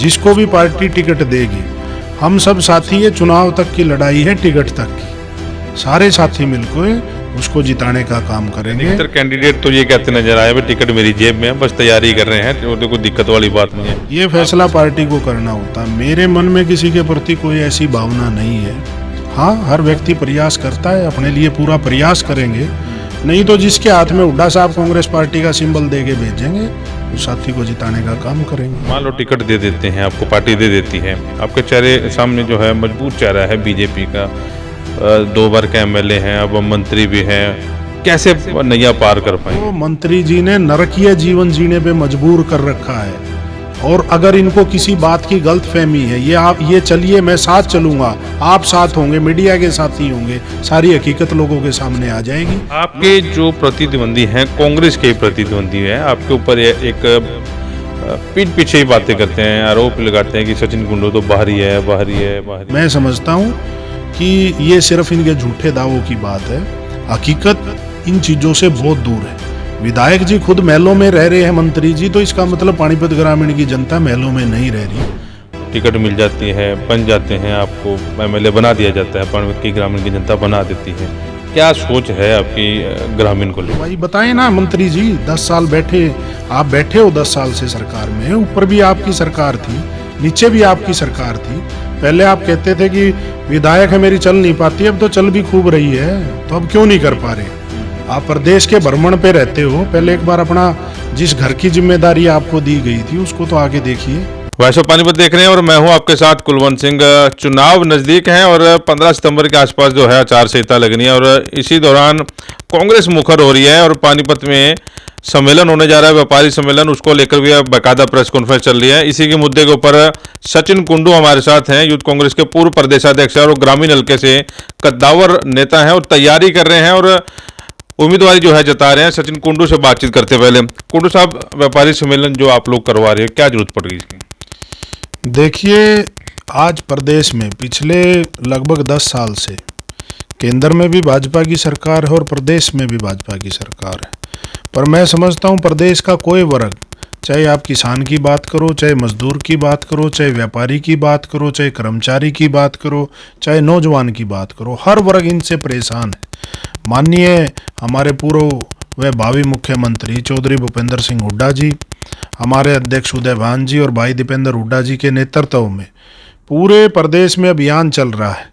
जिसको भी party ticket देगी, हम सब साथी है, चुनाव तक की लड़ाई है, टिकट तक की, सारे साथी मिलकर उसको जिताने का काम करेंगे। अधिकतर कैंडिडेट तो ये कहते नजर आए भाई टिकट मेरी जेब में है, बस तैयारी कर रहे हैं, तो कोई दिक्कत वाली बात नहीं है। ये फैसला पार्टी को करना होता है। मेरे मन में किसी के प्रति कोई ऐसी भावना नहीं है। हाँ, हर व्यक्ति प्रयास करता है, अपने लिए पूरा प्रयास करेंगे, नहीं तो जिसके हाथ में हुड्डा साहब कांग्रेस पार्टी का सिंबल दे के भेजेंगे, उस साथी को जिताने का काम करेंगे। मान लो टिकट दे देते हैं आपको, पार्टी दे देती है, आपके चेहरे सामने जो है मजबूत चेहरा है बीजेपी का, 2 बार के एमएलए हैं, अब मंत्री भी हैं, कैसे नैया पार कर पाएंगे? तो मंत्री जी ने नरकीय जीवन जीने पे मजबूर कर रखा है, और अगर इनको किसी बात की गलत फहमी है, ये चलिए मैं साथ चलूंगा, आप साथ होंगे, मीडिया के साथ ही होंगे, सारी हकीकत लोगों के सामने आ जाएगी। आपके जो प्रतिद्वंदी हैं, कांग्रेस के प्रतिद्वंदी हैं, आपके ऊपर एक पीठ पीछे ही बातें करते हैं, आरोप लगाते हैं कि सचिन कुंडू तो बाहरी है, बाहरी है, बाहरी। मैं समझता हूँ कि ये सिर्फ इनके झूठे दावों की बात है, हकीकत इन चीजों से बहुत दूर है। विधायक जी खुद महलों में रह रहे हैं, मंत्री जी, तो इसका मतलब पानीपत ग्रामीण की जनता महलों में नहीं रह रही। टिकट मिल जाती है, बन जाते हैं, आपको एमएलए बना दिया जाता है, पानीपत की ग्रामीण की जनता बना देती है, क्या सोच है आपकी ग्रामीण को लेकर? भाई बताएं ना मंत्री जी, 10 साल बैठे, आप बैठे हो 10 साल से सरकार में, ऊपर भी आपकी सरकार थी, नीचे भी आपकी सरकार थी। पहले आप कहते थे कि विधायक है मेरी चल नहीं पाती, अब तो चल भी खूब रही है, तो अब क्यों नहीं कर पा रहे? आप प्रदेश के भ्रमण पे रहते हो, पहले एक बार अपना जिस घर की जिम्मेदारी आपको दी गई थी उसको तो आगे देखिए। वॉइस ऑफ पानीपत देख रहे हैं और मैं हूं आपके साथ कुलवंत सिंह। चुनाव नजदीक हैं और 15 सितंबर के आसपास जो है आचार संहिता लगनी है, और इसी दौरान कांग्रेस मुखर हो रही है और पानीपत में सम्मेलन होने जा रहा है, व्यापारी सम्मेलन, उसको लेकर भी बाकायदा प्रेस कॉन्फ्रेंस चल रही है। इसी के मुद्दे के ऊपर सचिन कुंडू हमारे साथ हैं, यूथ कांग्रेस के पूर्व प्रदेशाध्यक्ष और ग्रामीण हल्के से कद्दावर नेता हैं और तैयारी कर रहे हैं और उम्मीदवारी जो है जता रहे हैं। सचिन कुंडू से बातचीत करते पहले, कुंडू साहब, व्यापारी सम्मेलन जो आप लोग करवा रहे हैं, क्या जरूरत पड़ रही है इसकी? देखिए, आज प्रदेश में पिछले लगभग 10 साल से केंद्र में भी भाजपा की सरकार है और प्रदेश में भी भाजपा की सरकार है, पर मैं समझता हूँ प्रदेश का कोई वर्ग, चाहे आप किसान की बात करो, चाहे मजदूर की बात करो, चाहे व्यापारी की बात करो, चाहे कर्मचारी की बात करो, चाहे नौजवान की बात करो, हर वर्ग इनसे परेशान है। माननीय हमारे पूर्व व भावी मुख्यमंत्री चौधरी भूपेंद्र सिंह हुड्डा जी, हमारे अध्यक्ष उदय भान जी और भाई दीपेंद्र हुड्डा जी के नेतृत्व में पूरे प्रदेश में अभियान चल रहा है,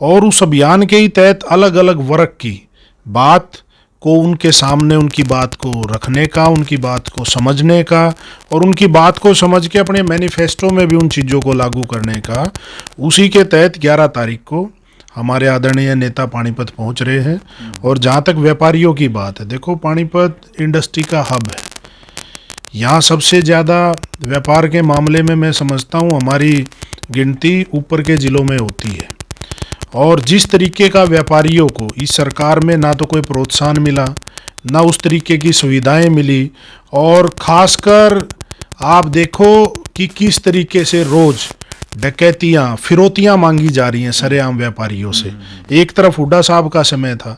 और उस अभियान के ही तहत अलग अलग वर्ग की बात को उनके सामने, उनकी बात को रखने का, उनकी बात को समझने का, और उनकी बात को समझ के अपने मैनिफेस्टो में भी उन चीज़ों को लागू करने का, उसी के तहत 11 तारीख को हमारे आदरणीय नेता पानीपत पहुंच रहे हैं। और जहां तक व्यापारियों की बात है, देखो पानीपत इंडस्ट्री का हब है, यहाँ सबसे ज़्यादा व्यापार के मामले में मैं समझता हूँ हमारी गिनती ऊपर के ज़िलों में होती है, और जिस तरीके का व्यापारियों को इस सरकार में ना तो कोई प्रोत्साहन मिला, ना उस तरीके की सुविधाएं मिली, और ख़ासकर आप देखो कि किस तरीके से रोज़ डकैतियाँ, फिरौतियाँ मांगी जा रही हैं सरेआम व्यापारियों से। एक तरफ हुड्डा साहब का समय था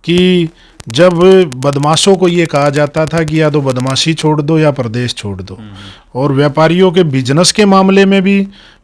कि जब बदमाशों को ये कहा जाता था कि या तो बदमाशी छोड़ दो या प्रदेश छोड़ दो, और व्यापारियों के बिजनेस के मामले में भी,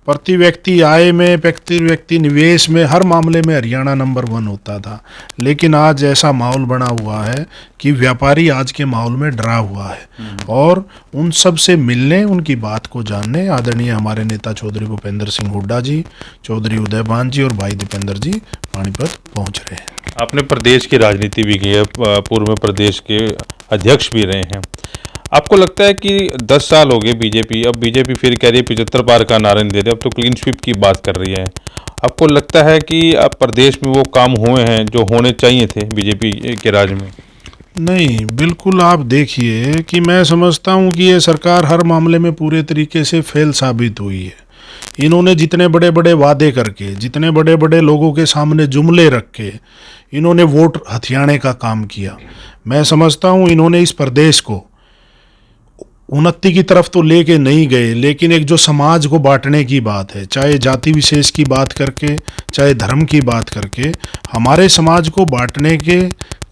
प्रति व्यक्ति आय में, प्रति व्यक्ति निवेश में, हर मामले में हरियाणा नंबर 1 होता था। लेकिन आज ऐसा माहौल बना हुआ है कि व्यापारी आज के माहौल में डरा हुआ है, और उन सब से मिलने, उनकी बात को जानने आदरणीय हमारे नेता चौधरी भूपेंद्र सिंह हुड्डा जी, चौधरी उदय भान जी और भाई दीपेंद्र जी पानीपत पहुंच रहे हैं। आपने प्रदेश की राजनीति भी की है, पूर्व में प्रदेश के अध्यक्ष भी रहे हैं, आपको लगता है कि 10 साल हो गए बीजेपी, अब बीजेपी फिर कह रही है 75 पार का नारा नहीं दे रही, अब तो क्लीन स्वीप की बात कर रही है, आपको लगता है कि अब प्रदेश में वो काम हुए हैं जो होने चाहिए थे बीजेपी के राज में? नहीं, बिल्कुल। आप देखिए कि मैं समझता हूँ कि ये सरकार हर मामले में पूरे तरीके से फेल साबित हुई है। इन्होंने जितने बड़े बड़े वादे करके, जितने बड़े बड़े लोगों के सामने जुमले रख के इन्होंने वोट हथियाने का काम किया। मैं समझता हूँ इन्होंने इस प्रदेश को उन्नति की तरफ तो लेके नहीं गए, लेकिन एक जो समाज को बांटने की बात है, चाहे जाति विशेष की बात करके, चाहे धर्म की बात करके, हमारे समाज को बांटने के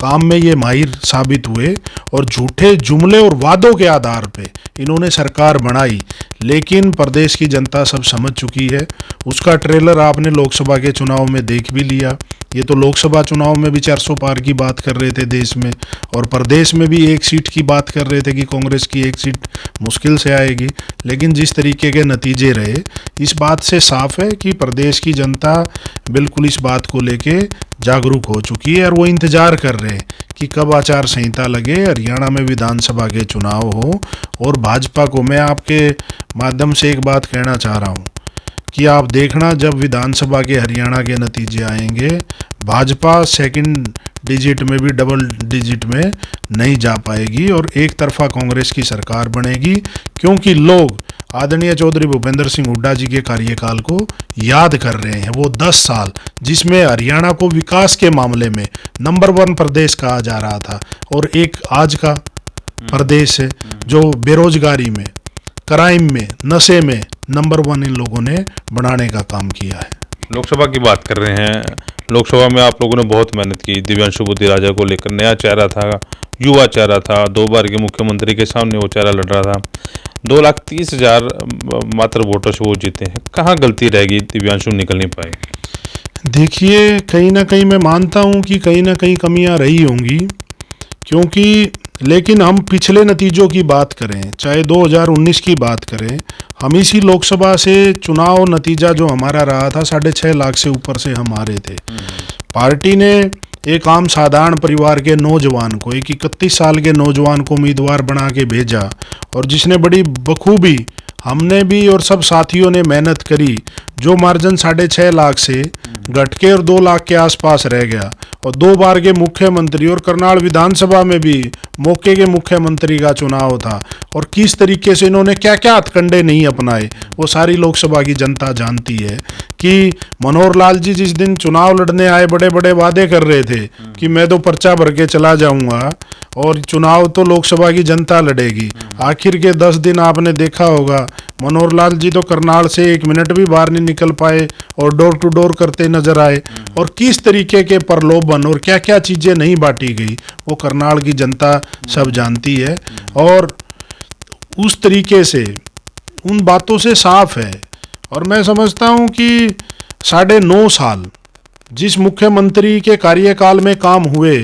काम में ये माहिर साबित हुए और झूठे जुमले और वादों के आधार पे इन्होंने सरकार बनाई। लेकिन प्रदेश की जनता सब समझ चुकी है। उसका ट्रेलर आपने लोकसभा के चुनाव में देख भी लिया। ये तो लोकसभा चुनाव में भी 400 पार की बात कर रहे थे देश में, और प्रदेश में भी एक सीट की बात कर रहे थे कि कांग्रेस की एक सीट मुश्किल से आएगी। लेकिन जिस तरीके के नतीजे रहे, इस बात से साफ है कि प्रदेश की जनता बिल्कुल इस बात को लेके जागरूक हो चुकी है और वो इंतजार कर रहे हैं कि कब आचार संहिता लगे, हरियाणा में विधानसभा के चुनाव हो। और भाजपा को मैं आपके माध्यम से एक बात कहना चाह रहा हूँ कि आप देखना, जब विधानसभा के हरियाणा के नतीजे आएंगे, भाजपा सेकंड डिजिट में भी डबल डिजिट में नहीं जा पाएगी और एक तरफा कांग्रेस की सरकार बनेगी, क्योंकि लोग आदरणीय चौधरी भूपेंद्र सिंह हुड्डा जी के कार्यकाल को याद कर रहे हैं। वो 10 साल जिसमें हरियाणा को विकास के मामले में नंबर 1 प्रदेश कहा जा रहा था, और एक आज का प्रदेश है जो बेरोजगारी में, क्राइम में, नशे में नंबर 1 इन लोगों ने बनाने का काम किया है। लोकसभा की बात कर रहे हैं। लोकसभा में आप लोगों ने बहुत मेहनत की। दिव्यांशु बुद्धि राजा को लेकर नया चेहरा था, युवा चेहरा था, 2 बार के मुख्यमंत्री के सामने वो चेहरा लड़ रहा था। 2,30,000 मात्र वोटों से वो जीते हैं। कहाँ गलती रहेगी, दिव्यांशु निकल नहीं पाए? देखिए, कहीं ना कहीं मैं मानता हूं कि कहीं ना कहीं कमियां रही होंगी, क्योंकि लेकिन हम पिछले नतीजों की बात करें, चाहे 2019 की बात करें, हम इसी लोकसभा से चुनाव नतीजा जो हमारा रहा था 6.5 लाख से ऊपर से हम हारे थे। पार्टी ने एक आम साधारण परिवार के नौजवान को, एक 31 साल के नौजवान को उम्मीदवार बना के भेजा, और जिसने बड़ी बखूबी, हमने भी और सब साथियों ने मेहनत करी। जो मार्जिन 6.5 लाख से घट के और 2 लाख के आसपास रह गया, और 2 बार के मुख्यमंत्री, और करनाल विधानसभा में भी मौके के मुख्यमंत्री का चुनाव था, और किस तरीके से इन्होंने क्या क्या हथकंडे नहीं अपनाए वो सारी लोकसभा की जनता जानती है। कि मनोहर लाल जी जिस दिन चुनाव लड़ने आए, बड़े बड़े वादे कर रहे थे कि मैं तो पर्चा भर के चला जाऊंगा और चुनाव तो लोकसभा की जनता लड़ेगी। आखिर के 10 दिन आपने देखा होगा, मनोहर लाल जी तो करनाल से 1 मिनट भी बाहर नहीं निकल पाए और डोर टू डोर करते नजर आए। और किस तरीके के प्रलोभन और क्या क्या चीजें नहीं बांटी गई वो करनाल की जनता सब जानती है। और उस तरीके से उन बातों से साफ है। और मैं समझता हूं कि 9.5 साल जिस मुख्यमंत्री के कार्यकाल में काम हुए,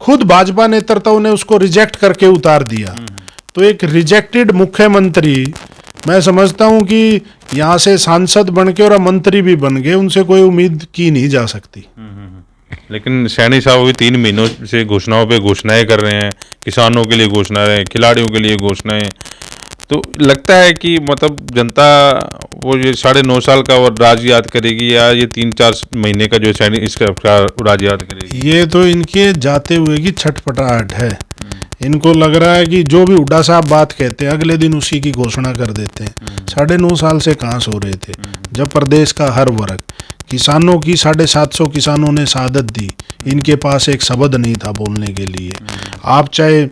खुद भाजपा नेतृत्व ने उसको रिजेक्ट करके उतार दिया। तो एक रिजेक्टेड मुख्यमंत्री, मैं समझता हूं कि यहाँ से सांसद बन के और मंत्री भी बन गए, उनसे कोई उम्मीद की नहीं जा सकती। लेकिन सैनी साहब अभी 3 महीनों से घोषणाओं पे घोषणाएं कर रहे हैं, किसानों के लिए घोषणाएं, खिलाड़ियों के लिए घोषणाएं। तो लगता है कि मतलब जनता वो ये 9.5 साल का वो राज याद करेगी, या ये 3-4 महीने का जो सैनी इसका राज याद करेगी? ये तो इनके जाते हुए की छटपटाहट है। इनको लग रहा है कि जो भी हुड्डा साहब बात कहते हैं अगले दिन उसी की घोषणा कर देते हैं। 9.5 साल से कहाँ सो रहे थे, जब प्रदेश का हर वर्ग, किसानों की 750 किसानों ने शहादत दी, इनके पास एक शब्द नहीं था बोलने के लिए। आप चाहे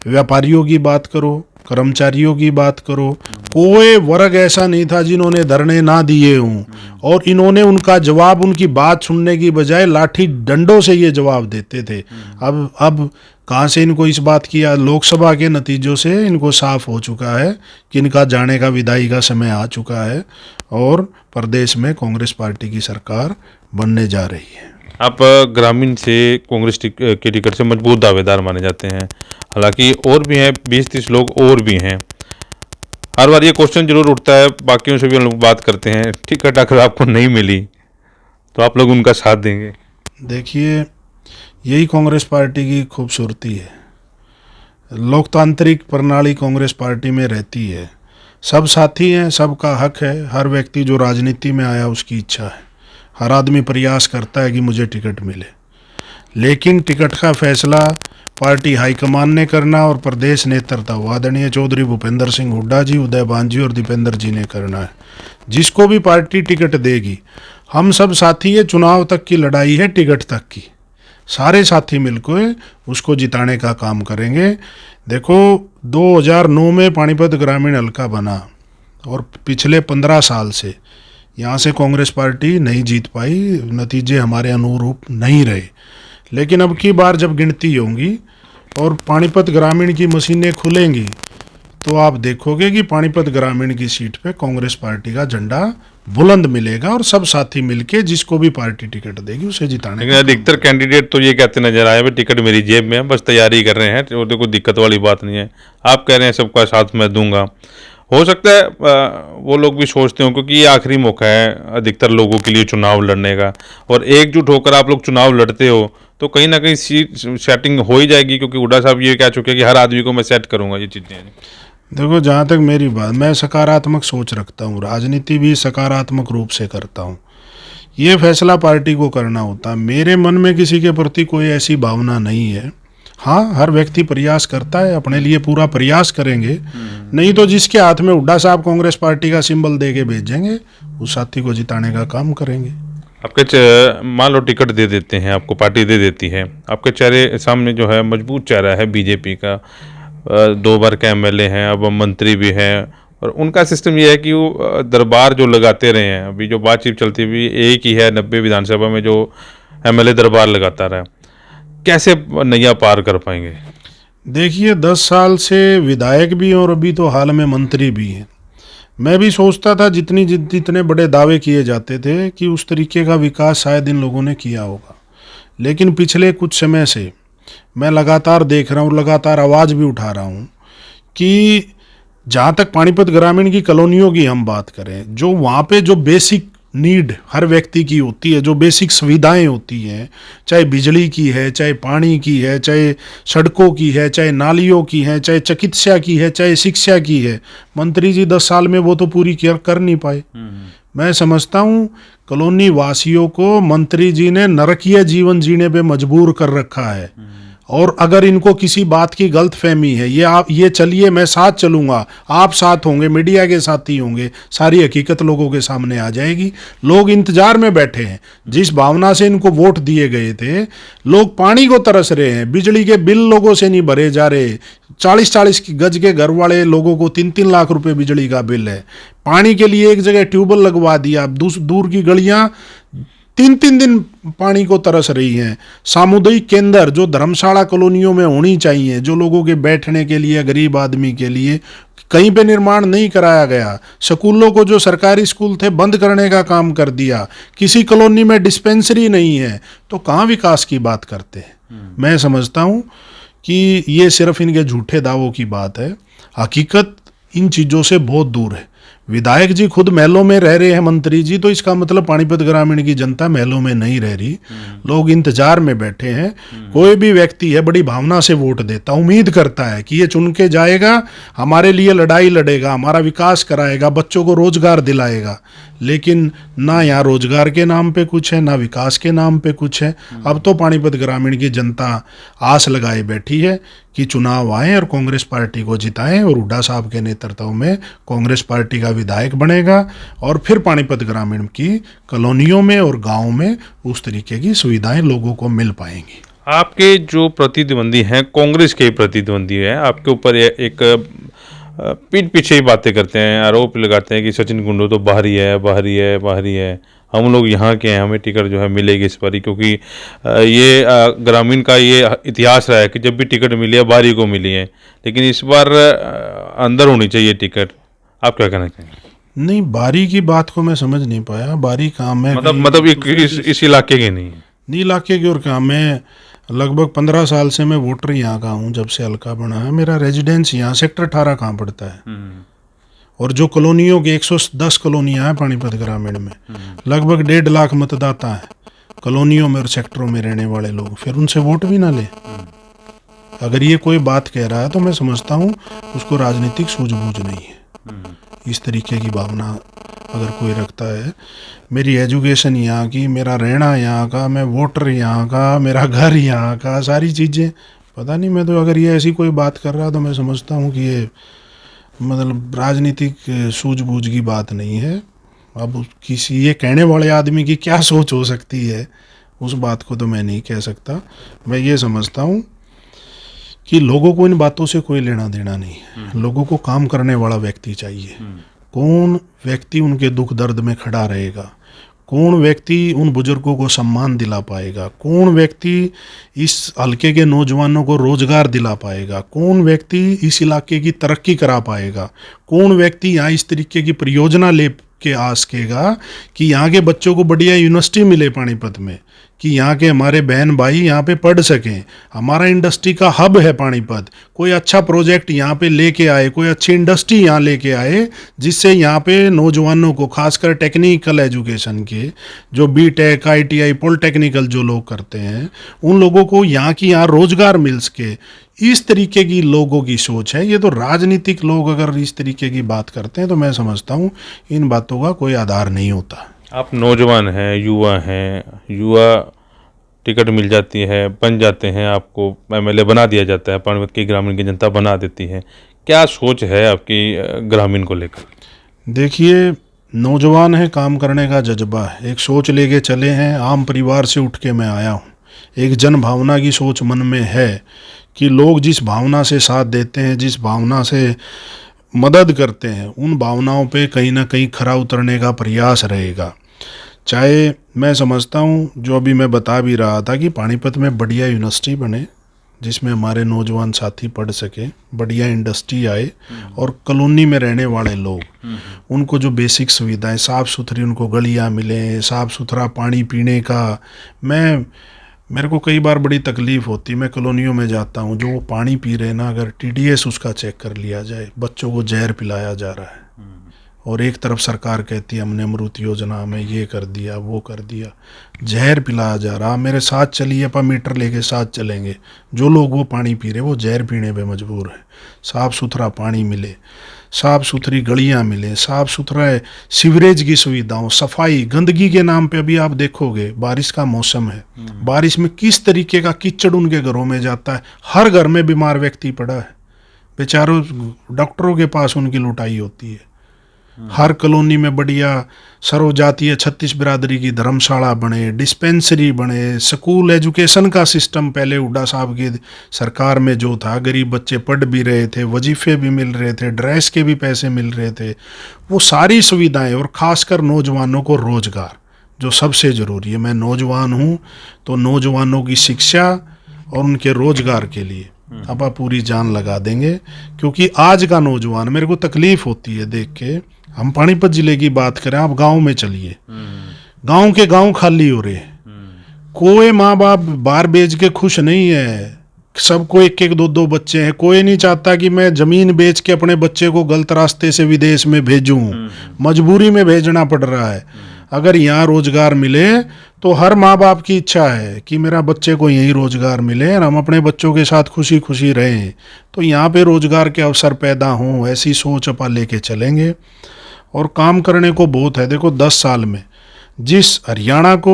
व्यापारियों की बात करो, कर्मचारियों की बात करो, कोई वर्ग ऐसा नहीं था जिन्होंने धरने ना दिए हों। और इन्होंने उनका जवाब, उनकी बात सुनने की बजाय लाठी डंडों से ये जवाब देते थे। अब कहाँ से इनको इस बात की, लोकसभा के नतीजों से इनको साफ हो चुका है कि इनका जाने का विदाई का समय आ चुका है और प्रदेश में कांग्रेस पार्टी की सरकार बनने जा रही है। आप ग्रामीण से कांग्रेस के टिकट से मजबूत दावेदार माने जाते हैं। हालांकि और भी हैं, 20-30 लोग और भी हैं। हर बार ये क्वेश्चन जरूर उठता है, बाकियों से भी हम लोग बात करते हैं, टिकट अगर आपको नहीं मिली तो आप लोग उनका साथ देंगे? देखिए, यही कांग्रेस पार्टी की खूबसूरती है। लोकतांत्रिक प्रणाली कांग्रेस पार्टी में रहती है। सब साथी हैं, सबका हक है। हर व्यक्ति जो राजनीति में आया उसकी इच्छा है। हर आदमी प्रयास करता है कि मुझे टिकट मिले, लेकिन टिकट का फैसला पार्टी हाईकमान ने करना और प्रदेश नेतृत्व आदरणीय चौधरी भूपेंद्र सिंह हुड्डा जी, उदयभान जी और दीपेंद्र जी ने करना है। जिसको भी पार्टी टिकट देगी, हम सब साथी है। चुनाव तक की लड़ाई है, टिकट तक की। सारे साथी मिलकर उसको जिताने का काम करेंगे। देखो, 2009 में पानीपत ग्रामीण हल्का बना और पिछले 15 साल से यहाँ से कांग्रेस पार्टी नहीं जीत पाई, नतीजे हमारे अनुरूप नहीं रहे। लेकिन अब की बार जब गिनती होंगी और पानीपत ग्रामीण की मशीनें खुलेंगी तो आप देखोगे कि पानीपत ग्रामीण की सीट पे कांग्रेस पार्टी का झंडा बुलंद मिलेगा और सब साथी मिलके जिसको भी पार्टी टिकट देगी उसे जिताने लेकिन का अधिकतर कैंडिडेट तो ये कहते नजर आए भाई टिकट मेरी जेब में है, बस तैयारी कर रहे हैं, तो कोई दिक्कत वाली बात नहीं है। आप कह रहे हैं सबका साथ मैं दूंगा। हो सकता है वो लोग भी सोचते हो, क्योंकि ये आखिरी मौका है अधिकतर लोगों के लिए चुनाव लड़ने का, और एकजुट होकर आप लोग चुनाव लड़ते हो तो कहीं ना कहीं सीट सेटिंग हो ही जाएगी, क्योंकि हुड्डा साहब ये कह चुके हैं कि हर आदमी को मैं सेट करूंगा ये चीज़ें। देखो, जहाँ तक मेरी बात, मैं सकारात्मक सोच रखता हूँ, राजनीति भी सकारात्मक रूप से करता हूँ। ये फैसला पार्टी को करना होता है। मेरे मन में किसी के प्रति कोई ऐसी भावना नहीं है। हाँ, हर व्यक्ति प्रयास करता है, अपने लिए पूरा प्रयास करेंगे, नहीं तो जिसके हाथ में हुड्डा साहब कांग्रेस पार्टी का सिंबल दे के भेजेंगे उस साथी को जिताने का काम करेंगे। आपके मान लो टिकट दे देते हैं, आपको पार्टी दे देती है, आपके चेहरे सामने जो है मजबूत चेहरा है बीजेपी का, 2 बार के एमएलए हैं, अब मंत्री भी हैं, और उनका सिस्टम ये है कि वो दरबार जो लगाते रहे हैं, अभी जो बातचीत चलती हुई एक ही है 90 विधानसभा में जो एमएलए दरबार लगाता रहा, कैसे नैया पार कर पाएंगे? देखिए, 10 साल से विधायक भी और अभी तो हाल में मंत्री भी हैं। मैं भी सोचता था जितने बड़े दावे किए जाते थे कि उस तरीके का विकास शायद इन लोगों ने किया होगा, लेकिन पिछले कुछ समय से मैं लगातार देख रहा हूँ, लगातार आवाज़ भी उठा रहा हूँ कि जहाँ तक पानीपत ग्रामीण की कॉलोनियों की हम बात करें, जो वहाँ पे जो बेसिक नीड हर व्यक्ति की होती है, जो बेसिक सुविधाएं होती हैं, चाहे बिजली की है, चाहे पानी की है, चाहे सड़कों की है, चाहे नालियों की है, चाहे चिकित्सा की है, चाहे शिक्षा की है, मंत्री जी 10 साल में वो तो पूरी कर नहीं पाए। मैं समझता हूँ कॉलोनी वासियों को मंत्री जी ने नरकीय जीवन जीने पे मजबूर कर रखा है। और अगर इनको किसी बात की गलतफहमी है, ये चलिए मैं साथ चलूंगा, आप साथ होंगे, मीडिया के साथी होंगे, सारी हकीकत लोगों के सामने आ जाएगी। लोग इंतजार में बैठे हैं, जिस भावना से इनको वोट दिए गए थे, लोग पानी को तरस रहे हैं, बिजली के बिल लोगों से नहीं भरे जा रहे। 40-40 गज के घर वाले लोगों को 3-3 लाख रुपए बिजली का बिल है। पानी के लिए एक जगह ट्यूबवेल लगवा दिया, दूर की गलियां 3-3 दिन पानी को तरस रही हैं। सामुदायिक केंद्र जो धर्मशाला कॉलोनियों में होनी चाहिए, जो लोगों के बैठने के लिए, गरीब आदमी के लिए, कहीं पे निर्माण नहीं कराया गया। स्कूलों को, जो सरकारी स्कूल थे, बंद करने का काम कर दिया। किसी कॉलोनी में डिस्पेंसरी नहीं है, तो कहाँ विकास की बात करते हैं। मैं समझता हूँ कि ये सिर्फ इनके झूठे दावों की बात है, हकीकत इन चीज़ों से बहुत दूर है। विधायक जी खुद महलों में रह रहे हैं, मंत्री जी, तो इसका मतलब पानीपत ग्रामीण की जनता महलों में नहीं रह रही। लोग इंतजार में बैठे हैं। कोई भी व्यक्ति है बड़ी भावना से वोट देता, उम्मीद करता है कि ये चुन के जाएगा, हमारे लिए लड़ाई लड़ेगा, हमारा विकास कराएगा, बच्चों को रोजगार दिलाएगा। लेकिन ना यहाँ रोजगार के नाम पे कुछ है, ना विकास के नाम पे कुछ है। अब तो पानीपत ग्रामीण की जनता आस लगाए बैठी है कि चुनाव आए और कांग्रेस पार्टी को जिताएं और हुड्डा साहब के नेतृत्व में कांग्रेस पार्टी का विधायक बनेगा, और फिर पानीपत ग्रामीण की कॉलोनियों में और गाँव में उस तरीके की सुविधाएं लोगों को मिल पाएंगी। आपके जो प्रतिद्वंदी हैं, कांग्रेस के प्रतिद्वंदी हैं, आपके ऊपर एक पीठ पीछे ही बातें करते हैं, आरोप लगाते हैं कि सचिन कुंडू तो बाहरी है, बाहरी है, बाहरी है, हम लोग यहाँ के हैं, हमें टिकट जो है मिलेगी इस बारी, क्योंकि ये ग्रामीण का ये इतिहास रहा है कि जब भी टिकट मिली है बाहरी को मिली है, लेकिन इस बार अंदर होनी चाहिए टिकट। आप क्या कहना चाहेंगे? नहीं, बारी की बात को मैं समझ नहीं पाया। बारी काम है मतलब इस इलाके के नहीं है, नहीं इलाके की और काम है। लगभग 15 साल से मैं वोटर यहाँ का हूँ, जब से हल्का बना है। मेरा रेजिडेंस यहाँ सेक्टर 18 कहाँ पड़ता है, और जो कॉलोनियों की 110 कॉलोनियाँ हैं पानीपत ग्रामीण में, लगभग 1.5 लाख मतदाता हैं कॉलोनियों में और सेक्टरों में रहने वाले लोग, फिर उनसे वोट भी ना ले। अगर ये कोई बात कह रहा है तो मैं समझता हूँ उसको राजनीतिक सूझबूझ नहीं है। इस तरीके की भावना अगर कोई रखता है, मेरी एजुकेशन यहाँ की, मेरा रहना यहाँ का, मैं वोटर यहाँ का, मेरा घर यहाँ का, सारी चीज़ें पता नहीं। मैं तो अगर ये ऐसी कोई बात कर रहा तो मैं समझता हूँ कि ये मतलब राजनीतिक सूझबूझ की बात नहीं है। अब किसी ये कहने वाले आदमी की क्या सोच हो सकती है, उस बात को तो मैं नहीं कह सकता। मैं ये समझता हूँ कि लोगों को इन बातों से कोई लेना देना नहीं है। लोगों को काम करने वाला व्यक्ति चाहिए। कौन व्यक्ति उनके दुख दर्द में खड़ा रहेगा, कौन व्यक्ति उन बुजुर्गों को सम्मान दिला पाएगा, कौन व्यक्ति इस हल्के के नौजवानों को रोजगार दिला पाएगा, कौन व्यक्ति इस इलाके की तरक्की करा पाएगा, कौन व्यक्ति यहाँ इस तरीके की परियोजना ले के आ सकेगा कि यहाँ के बच्चों को बढ़िया यूनिवर्सिटी मिले पानीपत में, कि यहाँ के हमारे बहन भाई यहाँ पे पढ़ सकें, हमारा इंडस्ट्री का हब है पानीपत, कोई अच्छा प्रोजेक्ट यहाँ पे लेके आए, कोई अच्छी इंडस्ट्री यहाँ लेके आए जिससे यहाँ पे नौजवानों को, खासकर टेक्निकल एजुकेशन के जो बीटेक ITI पॉलिटेक्निकल जो लोग करते हैं, उन लोगों को यहाँ रोजगार मिल सके। इस तरीके की लोगों की सोच है। ये तो राजनीतिक लोग अगर इस तरीके की बात करते हैं तो मैं समझता हूँ इन बातों का कोई आधार नहीं होता। आप नौजवान हैं, युवा टिकट मिल जाती है, बन जाते हैं, आपको MLA बना दिया जाता है, पानीपत की ग्रामीण की जनता बना देती है, क्या सोच है आपकी ग्रामीण को लेकर? देखिए, नौजवान है, काम करने का जज्बा है, एक सोच लेके चले हैं। आम परिवार से उठ के मैं आया हूँ, एक जन भावना की सोच मन में है कि लोग जिस भावना से साथ देते हैं, जिस भावना से मदद करते हैं, उन भावनाओं पे कहीं ना कहीं खरा उतरने का प्रयास रहेगा। चाहे मैं समझता हूँ, जो अभी मैं बता भी रहा था, कि पानीपत में बढ़िया यूनिवर्सिटी बने जिसमें हमारे नौजवान साथी पढ़ सके, बढ़िया इंडस्ट्री आए और कॉलोनी में रहने वाले लोग, उनको जो बेसिक सुविधाएं, साफ़ सुथरी उनको गलियाँ मिलें, साफ़ सुथरा पानी पीने का। मेरे को कई बार बड़ी तकलीफ़ होती, मैं कॉलोनियों में जाता हूँ, जो वो पानी पी रहे ना, अगर TDS उसका चेक कर लिया जाए, बच्चों को जहर पिलाया जा रहा है। और एक तरफ सरकार कहती है हमने अमृत योजना में ये कर दिया, वो कर दिया, जहर पिलाया जा रहा। मेरे साथ चलिए, अपन मीटर लेके साथ चलेंगे, जो लोग वो पानी पी रहे वो जहर पीने पे मजबूर है। साफ़ सुथरा पानी मिले, साफ़ सुथरी गलियां मिले, साफ़ सुथरा सीवरेज की सुविधाओं, सफाई। गंदगी के नाम पे अभी आप देखोगे, बारिश का मौसम है, बारिश में किस तरीके का कीचड़ उनके घरों में जाता है। हर घर में बीमार व्यक्ति पड़ा है, बेचारों डॉक्टरों के पास उनकी लुटाई होती है। हर कॉलोनी में बढ़िया सर्वजातीय 36 बिरादरी की धर्मशाला बने, डिस्पेंसरी बने, स्कूल एजुकेशन का सिस्टम पहले हुड्डा साहब की सरकार में जो था, गरीब बच्चे पढ़ भी रहे थे, वजीफे भी मिल रहे थे, ड्रेस के भी पैसे मिल रहे थे, वो सारी सुविधाएं। और ख़ासकर नौजवानों को रोज़गार, जो सबसे ज़रूरी है। मैं नौजवान हूँ तो नौजवानों की शिक्षा और उनके रोज़गार के लिए अब आप पूरी जान लगा देंगे, क्योंकि आज का नौजवान, मेरे को तकलीफ़ होती है देख के। हम पानीपत जिले की बात करें, आप गांव में चलिए, गांव के गांव खाली हो रहे, कोई माँ बाप बाहर बेच के खुश नहीं है, सबको एक एक दो दो बच्चे हैं। कोई नहीं चाहता कि मैं ज़मीन बेच के अपने बच्चे को गलत रास्ते से विदेश में भेजूं, मजबूरी में भेजना पड़ रहा है। अगर यहाँ रोजगार मिले तो हर माँ बाप की इच्छा है कि मेरा बच्चे को यही रोजगार मिले और हम अपने बच्चों के साथ खुशी खुशी रहें। तो यहाँ पे रोजगार के अवसर पैदा हों, ऐसी सोच अपन लेके चलेंगे। और काम करने को बहुत है। देखो 10 साल में जिस हरियाणा को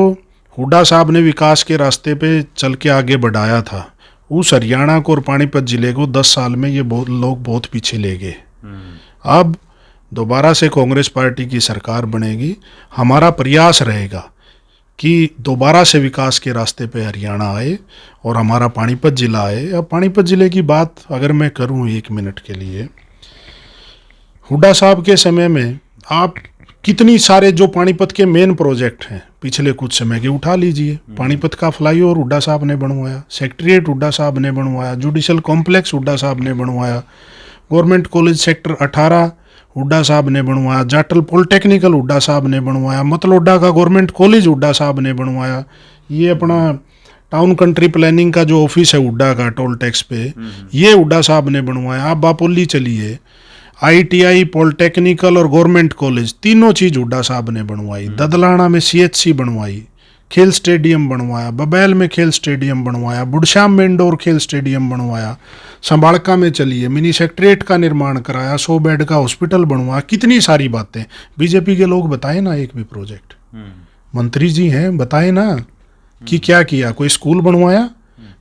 हुड्डा साहब ने विकास के रास्ते पे चल के आगे बढ़ाया था, उस हरियाणा को और पानीपत जिले को 10 साल में ये लोग बहुत पीछे ले गए। अब दोबारा से कांग्रेस पार्टी की सरकार बनेगी, हमारा प्रयास रहेगा कि दोबारा से विकास के रास्ते पे हरियाणा आए और हमारा पानीपत जिला आए। अब पानीपत जिले की बात अगर मैं करूं 1 मिनट के लिए, हुड्डा साहब के समय में आप कितनी सारे जो पानीपत के मेन प्रोजेक्ट हैं पिछले कुछ समय के उठा लीजिए। पानीपत का फ्लाईओवर हुड्डा साहब ने बनवाया, सेक्रेटेरिएट हुड्डा साहब ने बनवाया, जुडिशल कॉम्प्लेक्स हुड्डा साहब ने बनवाया, गवर्नमेंट कॉलेज सेक्टर 18 हुड्डा साहब ने बनवाया, जाटल पॉलिटेक्निकल हुड्डा साहब ने बनवाया, मतलोडा का गवर्नमेंट कॉलेज हुड्डा साहब ने बनवाया। ये अपना टाउन कंट्री प्लानिंग का जो ऑफिस है हुड्डा का टोल टैक्स पे, ये हुड्डा साहब ने बनवाया। आप बापोली चलिए, ITI पॉलिटेक्निकल और गवर्नमेंट कॉलेज, तीनों चीज़ हुड्डा साहब ने बनवाई। ददलाना में CHC बनवाई, खेल स्टेडियम बनवाया, बबैल में खेल स्टेडियम बनवाया, बुढ़शाम में इंडोर खेल स्टेडियम बनवाया, संभाड़का में चलिए मिनी सेक्रेटेरिएट का निर्माण कराया, 100 बेड का हॉस्पिटल बनवाया। कितनी सारी बातें। बीजेपी के लोग बताए ना एक भी प्रोजेक्ट, मंत्री जी हैं बताए ना कि क्या किया। कोई स्कूल बनवाया,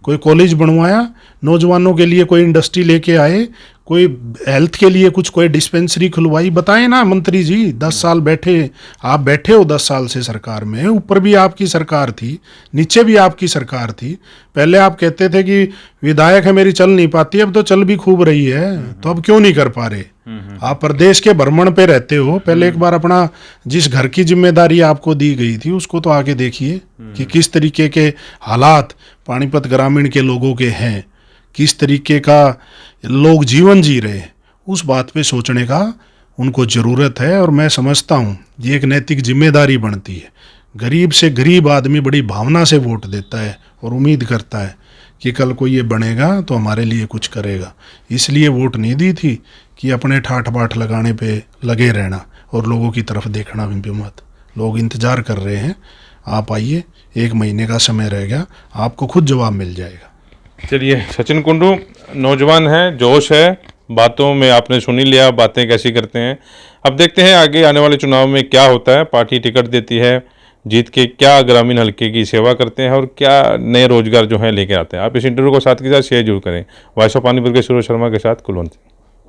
कोई कॉलेज बनवाया, नौजवानों के लिए कोई इंडस्ट्री लेके आए, कोई हेल्थ के लिए कुछ कोई डिस्पेंसरी खुलवाई, बताए ना मंत्री जी। 10 साल बैठे, आप बैठे हो 10 साल से सरकार में, ऊपर भी आपकी सरकार थी, नीचे भी आपकी सरकार थी। पहले आप कहते थे कि विधायक है मेरी चल नहीं पाती, अब तो चल भी खूब रही है, तो अब क्यों नहीं कर पा रहे। आप प्रदेश के भ्रमण पे रहते हो, पहले एक बार अपना जिस घर की जिम्मेदारी आपको दी गई थी उसको तो आके देखिए कि किस तरीके के हालात पानीपत ग्रामीण के लोगों के हैं, किस तरीके का लोग जीवन जी रहे हैं। उस बात पे सोचने का उनको ज़रूरत है और मैं समझता हूँ ये एक नैतिक जिम्मेदारी बनती है। गरीब से गरीब आदमी बड़ी भावना से वोट देता है और उम्मीद करता है कि कल को ये बनेगा तो हमारे लिए कुछ करेगा। इसलिए वोट नहीं दी थी कि अपने ठाठ बाट लगाने पे लगे रहना और लोगों की तरफ देखना भी मत। लोग इंतज़ार कर रहे हैं, आप आइए, 1 महीने का समय रह गया, आपको खुद जवाब मिल जाएगा। चलिए, सचिन कुंडू नौजवान है, जोश है, बातों में आपने सुन ही लिया बातें कैसी करते हैं। अब देखते हैं आगे आने वाले चुनाव में क्या होता है। पार्टी टिकट देती है, जीत के क्या ग्रामीण हल्के की सेवा करते हैं और क्या नए रोजगार जो है लेके आते हैं। आप इस इंटरव्यू को साथ के साथ शेयर जरूर करें। वॉइस ऑफ पानीपत के सुरेश शर्मा के साथ कुलवंत।